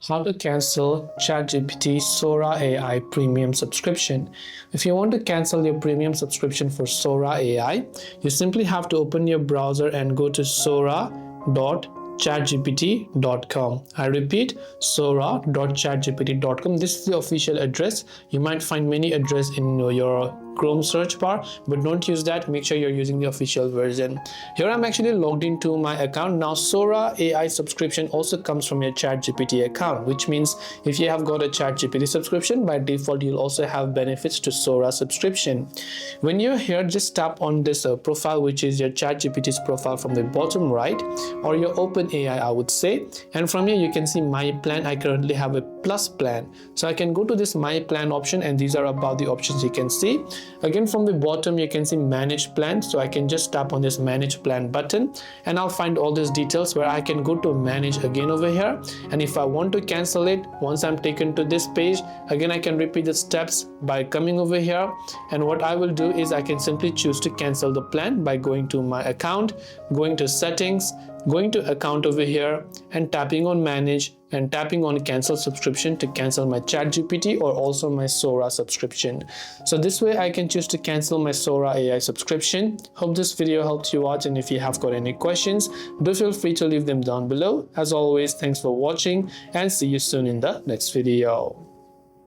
How to cancel ChatGPT Sora AI premium subscription. If you want to cancel your premium subscription for Sora AI, you simply have to open your browser and go to sora.chatgpt.com. I repeat, sora.chatgpt.com. This is the official address. You might find many addresses in your Chrome search bar, but don't use that. Make sure you're using the official version. Here I'm actually logged into my account. Now Sora AI subscription also comes from your ChatGPT account, which means if you have got a ChatGPT subscription, by default you'll also have benefits to Sora subscription. When you're here, just tap on this profile, which is your ChatGPT's profile from the bottom right, or your OpenAI, I would say. And from here you can see my plan. I currently have a plus plan, so I can go to this my plan option, and these are about the options you can see. Again, from the bottom you can see manage plan, so I can just tap on this manage plan button and I'll find all these details where I can go to manage again over here. And if I want to cancel it, once I'm taken to this page, again I can repeat the steps by coming over here, and what I will do is I can simply choose to cancel the plan by going to my account, going to settings, going to account over here and tapping on manage and tapping on cancel subscription to cancel my ChatGPT or also my Sora subscription. So this way I can choose to cancel my Sora AI subscription. Hope this video helped you out, and if you have got any questions, do feel free to leave them down below. As always, thanks for watching and see you soon in the next video.